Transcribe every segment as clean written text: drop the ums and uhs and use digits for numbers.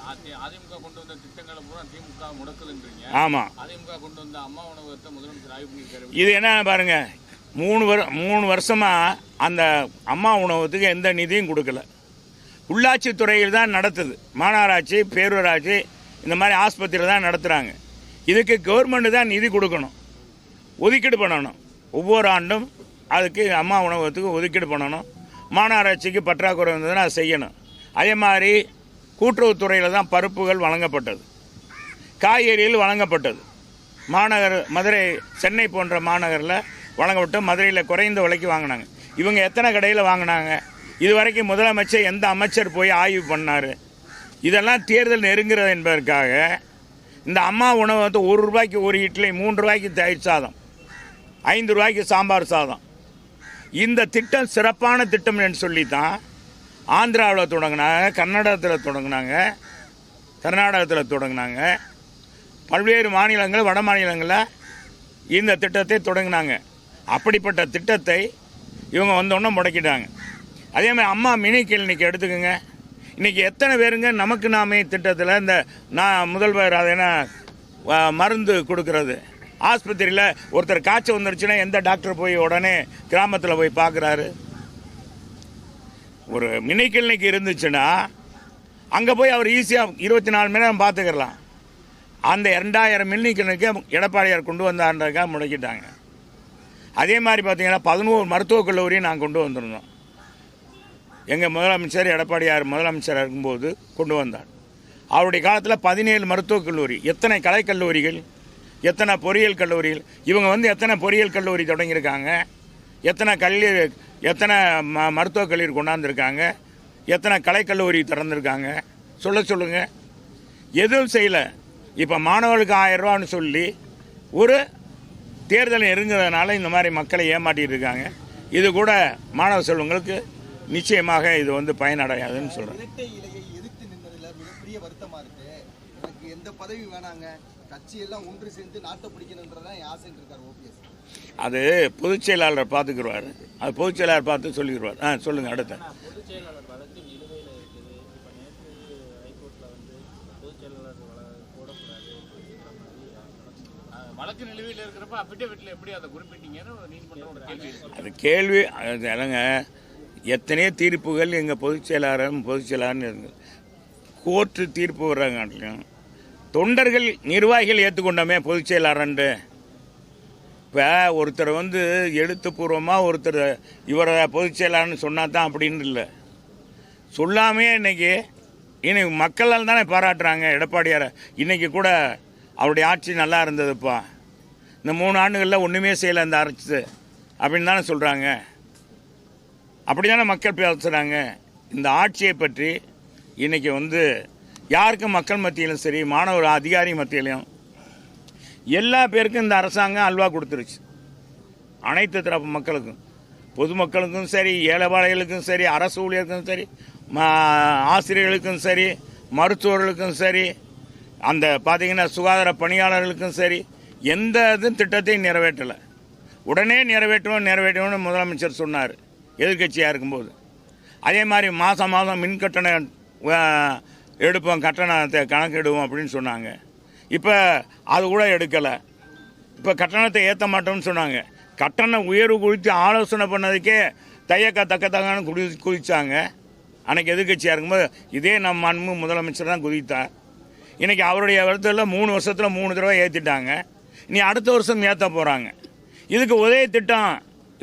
அதிமுக கொண்டு வந்த திட்டங்களை பூரா திமுக முடக்குதுன்றீங்க. ஆமாம், அதிமுக கொண்டு வந்த அம்மா உணவகத்தை முதலமைச்சர் ஆய்வு பண்ணியிருக்காரு. இது என்ன பாருங்க, 3 வருஷமாக அந்த அம்மா உணவகத்துக்கு எந்த நிதியும் கொடுக்கல. உள்ளாட்சி துறையில் தான் நடத்துது. மாநகராட்சி, பேரூராட்சி இந்த மாதிரி ஆஸ்பத்திரியில் தான் நடத்துகிறாங்க. இதுக்கு கவர்மெண்ட்டு தான் நிதி கொடுக்கணும், ஒதுக்கீடு பண்ணணும். ஒவ்வொரு ஆண்டும் அதுக்கு அம்மா உணவகத்துக்கு ஒதுக்கீடு பண்ணணும். மாநகராட்சிக்கு பற்றாக்குறை இருந்ததுன்னா அதை செய்யணும். அதே மாதிரி கூட்டுறவுத்துறையில் தான் பருப்புகள் வழங்கப்பட்டது, காய்கறிகள் வழங்கப்பட்டது. மதுரை, சென்னை போன்ற மாநகரில் வழங்கப்பட்டு மதுரையில் குறைந்த விலைக்கு வாங்கினாங்க. இவங்க எத்தனை கடையில் வாங்கினாங்க? இதுவரைக்கும் முதலமைச்சர் எந்த அமைச்சர் போய் ஆய்வு பண்ணார்? இதெல்லாம் தேர்தல் நெருங்குறது என்பதற்காக இந்த அம்மா உணவகத்தை 1 ரூபாய்க்கு ஒரு இட்லி, 3 ரூபாய்க்கு தயிர் சாதம், 5 ரூபாய்க்கு சாம்பார் சாதம். இந்த திட்டம் சிறப்பான திட்டம் என்று சொல்லி தான் ஆந்திராவில் தொடங்கினாங்க, கர்நாடகத்தில் தொடங்கினாங்க, பல்வேறு மாநிலங்கள், வட மாநிலங்களில் இந்த திட்டத்தை தொடங்கினாங்க. அப்படிப்பட்ட திட்டத்தை இவங்க வந்தோடனே முடக்கிட்டாங்க. அதே மாதிரி அம்மா மினி கிளினிக் எடுத்துக்கோங்க. இன்றைக்கி எத்தனை பேருங்க நமக்கு நாமே திட்டத்தில் இந்த முதல்வர் அது என்ன மருந்து கொடுக்கறது, ஆஸ்பத்திரியில் ஒருத்தர் காய்ச்சல் வந்துருச்சுன்னா எந்த டாக்டர் போய் உடனே கிராமத்தில் போய் பார்க்குறாரு? ஒரு மினி கிளினிக் இருந்துச்சுன்னா அங்கே போய் அவர் ஈஸியாக 24 மணி நேரம் பார்த்துக்கலாம். அந்த 2000 மினி கிளினிக்கை எடப்பாடியார் கொண்டு வந்தாருன்றதுக்காக முடக்கிட்டாங்க. அதே மாதிரி பார்த்தீங்கன்னா 11 மருத்துவக் கல்லூரியும் நாங்கள் கொண்டு வந்திருந்தோம். எங்கள் முதலமைச்சர் எடப்பாடியார் முதலமைச்சராக இருக்கும்போது கொண்டு வந்தார். அவருடைய காலத்தில் 17 மருத்துவக் கல்லூரி, எத்தனை கலைக்கல்லூரிகள், எத்தனை பொறியியல் கல்லூரிகள். இவங்க எத்தனை பொறியியல் கல்லூரி தொடங்கியிருக்காங்க, எத்தனை மருத்துவக் கல்லூரி கொண்டாந்துருக்காங்க, எத்தனை கலைக்கல்லூரி திறந்துருக்காங்க, சொல்லுங்கள். எதுவும் செய்யலை. இப்போ மாணவர்களுக்கு 1000 ரூபான்னு சொல்லி ஒரு தேர்தல் நெருங்குறதுனால இந்த மாதிரி மக்களை ஏமாற்றிட்டு இருக்காங்க. இது கூட மாணவ செல்வங்களுக்கு நிச்சயமாக இது பயனடையாதுன்னு சொல்கிறேன். இரட்டை இலையை எதிர்த்து நின்றதில் மிகப்பெரிய வருத்தமாக இருக்குது. எனக்கு எந்த பதவி வேணாங்க, கட்சியெல்லாம் ஒன்று சேர்ந்து நாட்டை பிடிக்கணுன்றதான் என் ஆசைன்னு இருக்கார் ஓபிஎஸ். அது பொதுச் செயலாளர் பார்த்துக்குருவார், அது பொதுச் செயலாளர் பார்த்து சொல்லிடுவார். சொல்லுங்கள் அடுத்த. பொதுச் செயலாளர் வழக்கு நிலுவையில் இருக்குது. இப்போ நேற்று ஹைகோர்ட்டில் பொதுச் செயலாளர் போடக்கூடாது வழக்கு நிலுவையில் இருக்கிறப்ப அஃபிடவிட்டில் எப்படி அதை குறிப்பிட்டீங்கன்னு நீதிமன்றம் கேள்வி. அது கேள்வி இல்லைங்க. எத்தனையோ தீர்ப்புகள் எங்கள் பொதுச் செயலாளர்னு இருங்க. கோர்ட்டு தீர்ப்பு வர்றாங்க, தொண்டர்கள் நிர்வாகிகள் ஏற்றுக்கொண்டோமே பொதுச் செயலாளர்ன்ட்டு. இப்போ ஒருத்தர் எழுத்துப்பூர்வமாக ஒருத்தர் இவரை பொதுச் செயலாளர்னு சொன்னால் தான் அப்படின்னு இல்லை, சொல்லாமே இன்னைக்கு மக்களால் தானே பாராட்டுறாங்க எடப்பாடியாரை. இன்றைக்கி கூட அவருடைய ஆட்சி நல்லா இருந்ததுப்பா, இந்த 3 ஆண்டுகளில் ஒன்றுமே செய்யலை இந்த அரசு அப்படின்னு தானே சொல்கிறாங்க. அப்படி தானே மக்கள் பேசுகிறாங்க. இந்த ஆட்சியை பற்றி இன்றைக்கி யாருக்கும் மக்கள் மத்தியிலும் சரி, மாணவர் அதிகாரி மத்தியிலையும் எல்லா பேருக்கும் இந்த அரசாங்கம் அல்வா கொடுத்துருச்சு. அனைத்து தரப்பு மக்களுக்கும், பொதுமக்களுக்கும் சரி, ஏழைபாளைகளுக்கும் சரி, அரசு ஊழியர்களுக்கும் சரி, ஆசிரியர்களுக்கும் சரி, மருத்துவர்களுக்கும் சரி, அந்த பார்த்திங்கன்னா சுகாதார பணியாளர்களுக்கும் சரி, எந்த திட்டத்தையும் நிறைவேற்றலை. உடனே நிறைவேற்றுவோம்னு முதலமைச்சர் சொன்னார் எதிர்கட்சியாக இருக்கும்போது. அதே மாதிரி மாதம் மின் கட்டணம் எடுப்போம், கட்டணத்தை கணக்கெடுவோம் அப்படின்னு சொன்னாங்க. இப்போ அது கூட எடுக்கலை. இப்போ கட்டணத்தை ஏற்ற மாட்டோம்னு சொன்னாங்க. கட்டண உயர்வு குறித்து ஆலோசனை பண்ணதுக்கே தக்கன்னு குதித்தாங்க. அன்றைக்கி எதிர்கட்சியாக இருக்கும்போது இதே நம்ம அன்பு முதலமைச்சர் தான் குதித்தார். இன்றைக்கி அவருடைய வருடத்தில் 3 வருஷத்தில் 3 தடவை ஏற்றிட்டாங்க. இனி அடுத்த வருஷம் ஏற்ற போகிறாங்க. இதுக்கு உதய திட்டம்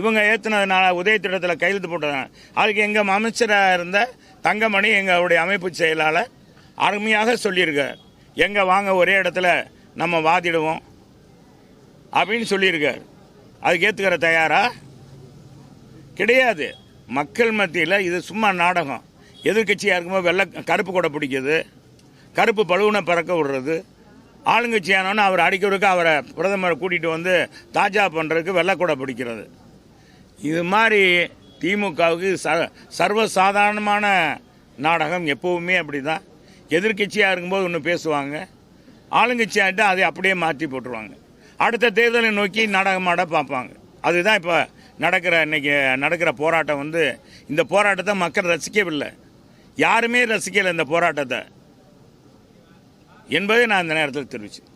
இவங்க ஏற்றுனதுனால, உதய திட்டத்தில் கையெழுத்து போட்டதுனால, அதுக்கு எங்கள் அமைச்சராக இருந்த தங்கமணி எங்களுடைய அமைப்பு செயலாளர் அருமையாக சொல்லியிருக்கார். எங்கே வாங்க ஒரே இடத்துல நம்ம வாதிடுவோம் அப்படின்னு சொல்லியிருக்கார். அதுக்கு ஏற்றுக்கிற தயாரா கிடையாது. மக்கள் மத்தியில் இது சும்மா நாடகம். எதிர்கட்சியாக இருக்கும்போது கருப்பு கொடை பிடிக்குது, கருப்பு பலூனை பறக்க விடுறது. ஆளுங்கட்சியானோன்னு அவர் அடிக்கிறதுக்கு அவரை பிரதமரை கூட்டிகிட்டு தாஜா பண்ணுறதுக்கு வெள்ளைக்கூடை பிடிக்கிறது. இது மாதிரி திமுகவுக்கு சர்வசாதாரணமான நாடகம். எப்போவுமே அப்படி தான். எதிர்கட்சியாக இருக்கும்போது ஒன்று பேசுவாங்க, ஆளுங்கட்சியாகிட்ட அதை அப்படியே மாற்றி போட்டுருவாங்க. அடுத்த தேர்தலை நோக்கி நாடகமாட பார்ப்பாங்க. அதுதான் இப்போ இன்றைக்கி நடக்கிற போராட்டம். இந்த போராட்டத்தை மக்கள் ரசிக்கவில்லை, யாருமே ரசிக்கலை இந்த போராட்டத்தை. என்பதை நான் இந்த நேரத்தில் தெரிவித்தேன்.